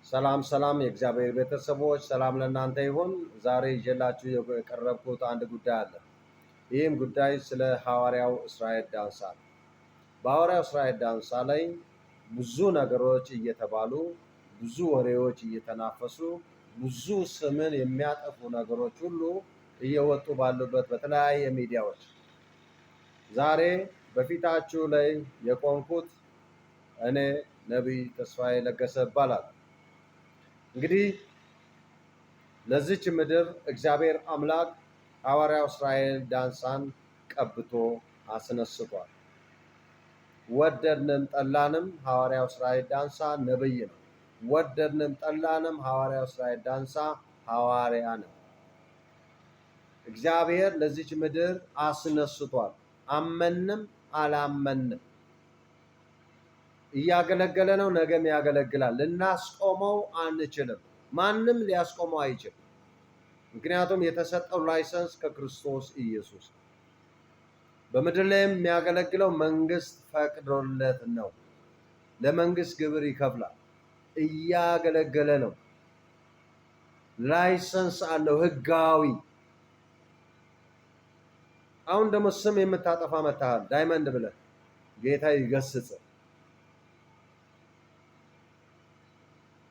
ሰላም ሰላም የእግዚአብሔር ቤተሰቦች ሰላም ለእናንተ ይሁን። ዛሬ ይዤላችሁ የቀረብኩት አንድ ጉዳይ አለ። ይህም ጉዳይ ስለ ሐዋርያው እስራኤል ዳንሳ ነው። በሐዋርያው እስራኤል ዳንሳ ላይ ብዙ ነገሮች እየተባሉ ብዙ ወሬዎች እየተናፈሱ ብዙ ስምን የሚያጠፉ ነገሮች ሁሉ እየወጡ ባሉበት በተለያየ ሚዲያዎች ዛሬ በፊታችሁ ላይ የቆምኩት እኔ ነቢይ ተስፋዬ ለገሰ እባላለሁ። እንግዲህ ለዚች ምድር እግዚአብሔር አምላክ ሐዋርያው እስራኤል ዳንሳን ቀብቶ አስነስቷል። ወደድንም ጠላንም ሐዋርያው እስራኤል ዳንሳ ነብይ ነው። ወደድንም ጠላንም ሐዋርያው እስራኤል ዳንሳ ሐዋርያ ነው። እግዚአብሔር ለዚች ምድር አስነስቷል። አመንም አላመንም እያገለገለ ነው። ነገም ያገለግላል። ልናስቆመው አንችልም። ማንም ሊያስቆመው አይችልም። ምክንያቱም የተሰጠው ላይሰንስ ከክርስቶስ ኢየሱስ በምድር ላይ የሚያገለግለው መንግስት ፈቅዶለት ነው። ለመንግስት ግብር ይከፍላል። እያገለገለ ነው። ላይሰንስ አለው፣ ህጋዊ። አሁን ደግሞ ስም የምታጠፋ መታሃል፣ ዳይመንድ ብለህ ጌታ ይገስጽ።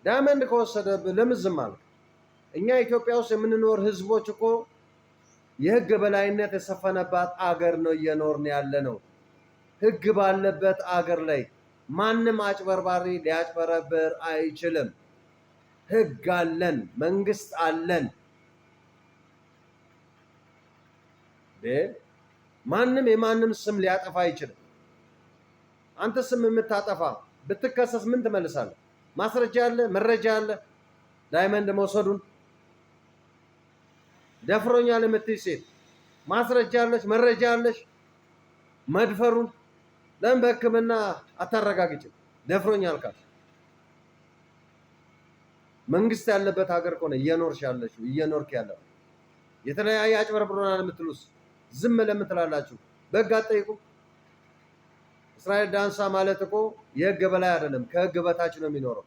ዳይመንድ ከወሰደብህ ለምን ዝም አልክ? እኛ ኢትዮጵያ ውስጥ የምንኖር ህዝቦች እኮ የህግ በላይነት የሰፈነባት አገር ነው እየኖርን ያለ ነው። ህግ ባለበት አገር ላይ ማንም አጭበርባሪ ሊያጭበረብር አይችልም። ህግ አለን፣ መንግስት አለን። ማንም የማንም ስም ሊያጠፋ አይችልም። አንተ ስም የምታጠፋ ብትከሰስ ምን ትመልሳለህ? ማስረጃ አለ፣ መረጃ አለ። ዳይመንድ መውሰዱን ደፍሮኛል የምትይ ሴት ማስረጃ አለሽ፣ መረጃ አለሽ። መድፈሩን ለምን በሕክምና አታረጋግጭም? ደፍሮኛል ካልሽ መንግስት ያለበት ሀገር ከሆነ እየኖርሽ ያለሽ እየኖርክ ያለው የተለያየ አጭበርብሮናል የምትሉስ ዝም ለምን ትላላችሁ? በሕግ አትጠይቁ? እስራኤል ዳንሳ ማለት እኮ የህግ በላይ አይደለም፣ ከህግ በታች ነው የሚኖረው።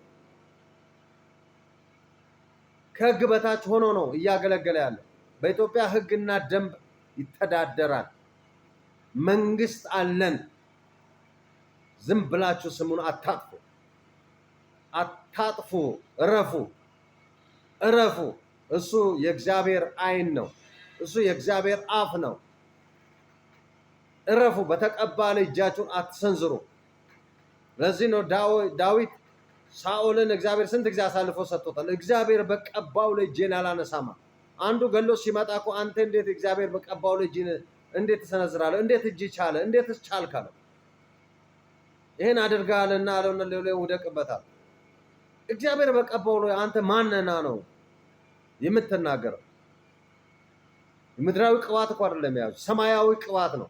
ከህግ በታች ሆኖ ነው እያገለገለ ያለው። በኢትዮጵያ ህግና ደንብ ይተዳደራል። መንግስት አለን። ዝም ብላችሁ ስሙን አታጥፉ፣ አታጥፉ። እረፉ፣ እረፉ። እሱ የእግዚአብሔር ዓይን ነው። እሱ የእግዚአብሔር አፍ ነው። እረፉ። በተቀባ ላይ እጃችሁን አትሰንዝሩ። ለዚህ ነው ዳዊት ሳኦልን እግዚአብሔር ስንት ጊዜ አሳልፎ ሰጥቶታል። እግዚአብሔር በቀባው ላይ እጄን አላነሳማ። አንዱ ገሎ ሲመጣ እኮ አንተ እንዴት እግዚአብሔር በቀባው ላይ እጅን እንዴት ትሰነዝራለህ? እንዴት እጅ ቻለ? እንዴት ቻልክ አለው። ይሄን አድርጋልና አለውና ሌላ ውደቅበታል። እግዚአብሔር በቀባው ላይ አንተ ማንና ነው የምትናገረው? ምድራዊ ቅባት እኮ አይደለም የያዙ፣ ሰማያዊ ቅባት ነው።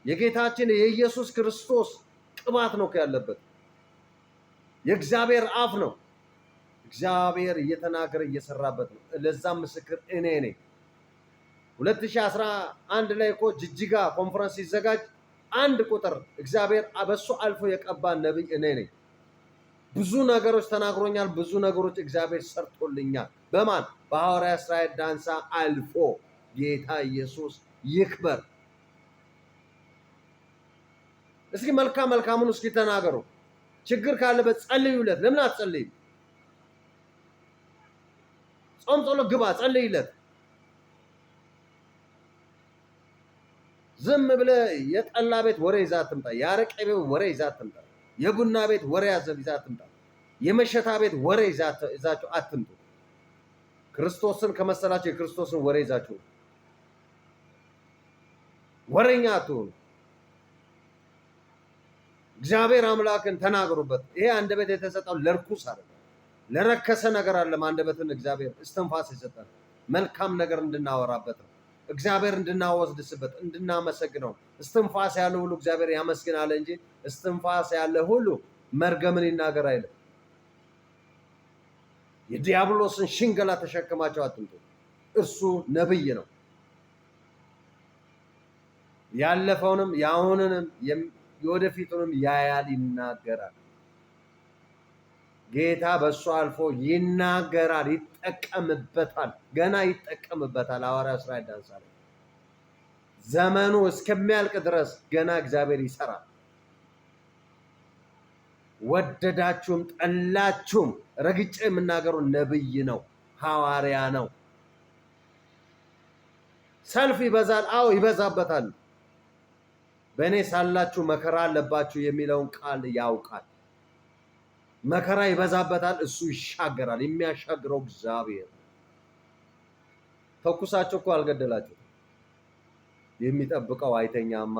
የጌታችን የኢየሱስ ክርስቶስ ቅባት ነው ያለበት። የእግዚአብሔር አፍ ነው። እግዚአብሔር እየተናገረ እየሰራበት ነው። ለዛም ምስክር እኔ ነኝ። 2011 ላይ እኮ ጅጅጋ ኮንፈረንስ ሲዘጋጅ አንድ ቁጥር እግዚአብሔር በሱ አልፎ የቀባን ነብይ እኔ ነኝ። ብዙ ነገሮች ተናግሮኛል። ብዙ ነገሮች እግዚአብሔር ሰርቶልኛል። በማን? በሐዋርያ እስራኤል ዳንሳ አልፎ። ጌታ ኢየሱስ ይክበር። እስኪ መልካሙን እስኪ ተናገሩ። ችግር ካለበት ጸልዩለት። ለምን አትጸልይም? ጾም ጸሎት ግባ፣ ጸልይለት። ዝም ብለህ የጠላ ቤት ወሬ ይዛ አትምጣ። የአረቄ ቤት ወሬ ይዛ አትምጣ። የቡና ቤት ወሬ ይዛ አትምጣ። የመሸታ ቤት ወሬ ይዛችሁ አትምጡ። ክርስቶስን ከመሰላችሁ የክርስቶስን ወሬ ይዛችሁ ወሬኛ አትሁኑ። እግዚአብሔር አምላክን ተናገሩበት። ይሄ አንደበት የተሰጠው ለርኩስ አይደለም፣ ለረከሰ ነገር አይደለም። አንደበትን እግዚአብሔር እስትንፋስ ይሰጣል። መልካም ነገር እንድናወራበት ነው። እግዚአብሔር እንድናወስድስበት፣ እንድናመሰግነው። እስትንፋስ ያለ ሁሉ እግዚአብሔር ያመስግን አለ እንጂ እስትንፋስ ያለ ሁሉ መርገምን ይናገር አይልም። የዲያብሎስን ሽንገላ ተሸክማቸው አትምጡ። እርሱ ነብይ ነው። ያለፈውንም የአሁንንም የወደፊቱንም ያያል፣ ይናገራል። ጌታ በእሱ አልፎ ይናገራል፣ ይጠቀምበታል፣ ገና ይጠቀምበታል። ሐዋርያው እስራኤል ዳንሳ ላይ ዘመኑ እስከሚያልቅ ድረስ ገና እግዚአብሔር ይሰራል። ወደዳችሁም ጠላችሁም ረግጬ የምናገረው ነብይ ነው፣ ሐዋርያ ነው። ሰልፍ ይበዛል፣ አዎ ይበዛበታል። በእኔ ሳላችሁ መከራ አለባችሁ የሚለውን ቃል ያውቃል። መከራ ይበዛበታል፣ እሱ ይሻገራል። የሚያሻግረው እግዚአብሔር። ተኩሳችሁ እኮ አልገደላችሁ። የሚጠብቀው አይተኛማ።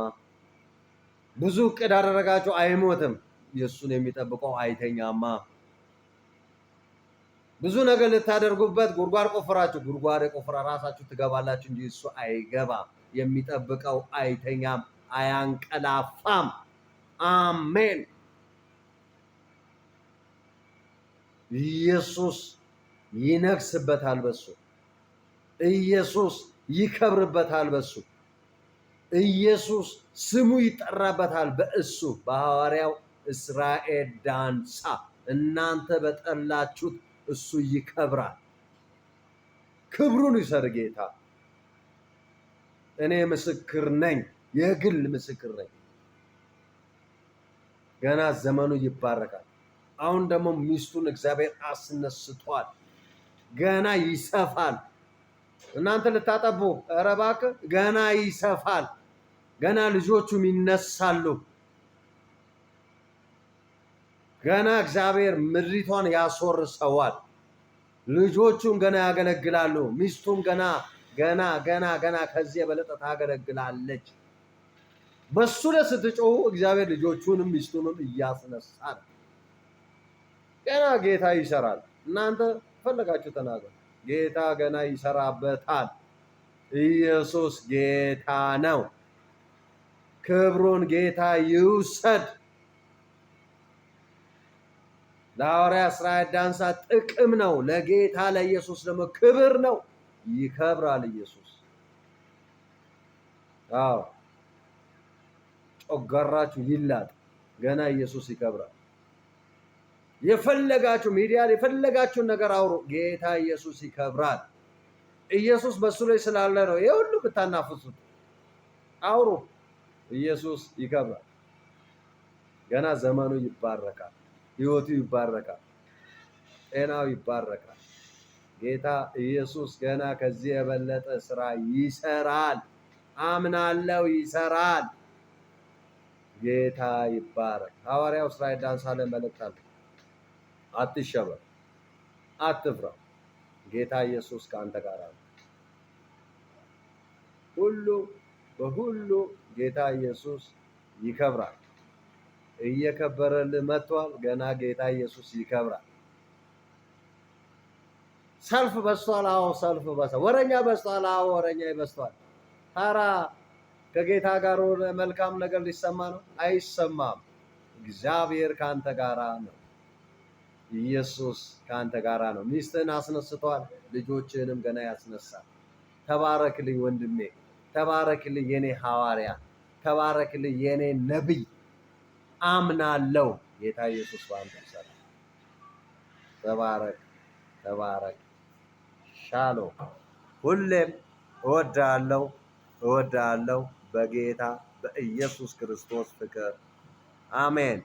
ብዙ እቅድ አደረጋችሁ፣ አይሞትም። የእሱን የሚጠብቀው አይተኛማ። ብዙ ነገር ልታደርጉበት ጉድጓድ ቆፍራችሁ፣ ጉድጓድ ቆፍራ ራሳችሁ ትገባላችሁ እንጂ እሱ አይገባም። የሚጠብቀው አይተኛም፣ አያንቀላፋም። አሜን። ኢየሱስ ይነግስበታል በሱ። ኢየሱስ ይከብርበታል በሱ። ኢየሱስ ስሙ ይጠራበታል በእሱ። በሐዋርያው እስራኤል ዳንሳ እናንተ በጠላችሁት እሱ ይከብራል። ክብሩን ይሰር ጌታ። እኔ ምስክር ነኝ፣ የግል ምስክር ነኝ። ገና ዘመኑ ይባረካል። አሁን ደግሞ ሚስቱን እግዚአብሔር አስነስቷል። ገና ይሰፋል። እናንተ ልታጠቡ፣ ኧረ እባክህ ገና ይሰፋል። ገና ልጆቹም ይነሳሉ። ገና እግዚአብሔር ምድሪቷን ያስወርሰዋል። ልጆቹም ገና ያገለግላሉ። ሚስቱም ገና ከዚህ የበለጠ ታገለግላለች። በሱ ላይ ስትጮሁ እግዚአብሔር ልጆቹንም ሚስቱንም እያስነሳል። ገና ጌታ ይሰራል። እናንተ ፈለጋችሁ ተናገሩ። ጌታ ገና ይሰራበታል። ኢየሱስ ጌታ ነው። ክብሩን ጌታ ይውሰድ። ለሐዋርያ እስራኤል ዳንሳ ጥቅም ነው፣ ለጌታ ለኢየሱስ ደግሞ ክብር ነው። ይከብራል ኢየሱስ። አዎ ጮጋራችሁ ይላጥ፣ ገና ኢየሱስ ይከብራል። የፈለጋችሁ ሚዲያ የፈለጋችሁን ነገር አውሩ፣ ጌታ ኢየሱስ ይከብራል። ኢየሱስ በሱ ላይ ስላለ ነው ይሄ ሁሉ ብታናፍሱት። አውሩ፣ ኢየሱስ ይከብራል። ገና ዘመኑ ይባረካል፣ ህይወቱ ይባረካል፣ ጤናው ይባረካል። ጌታ ኢየሱስ ገና ከዚህ የበለጠ ስራ ይሰራል። አምናለው፣ ይሰራል። ጌታ ይባረክ። ሐዋርያው እስራኤል ዳንሳ ላይ መልእክት አለ። አትሸበር፣ አትፍራ። ጌታ ኢየሱስ ከአንተ ጋር ነው። ሁሉ በሁሉ ጌታ ኢየሱስ ይከብራል። እየከበረልህ መጥቷል። ገና ጌታ ኢየሱስ ይከብራል። ሰልፍ በዝቷል። አዎ ሰልፍ በዝቷል። ወረኛ በዝቷል። አዎ ወረኛ ይበዝቷል። ታራ ከጌታ ጋር መልካም ነገር ሊሰማ ነው? አይሰማም። እግዚአብሔር ከአንተ ጋራ ነው። ኢየሱስ ከአንተ ጋራ ነው። ሚስትህን አስነስቷል። ልጆችህንም ገና ያስነሳል። ተባረክልኝ ወንድሜ፣ ተባረክልኝ የኔ ሐዋርያ፣ ተባረክልኝ የኔ ነቢይ። አምናለሁ ጌታ ኢየሱስ በአንተ ይሰራል። ተባረክ፣ ተባረክ። ሻሎም። ሁሌም እወዳለሁ በጌታ በኢየሱስ ክርስቶስ ፍቅር። አሜን።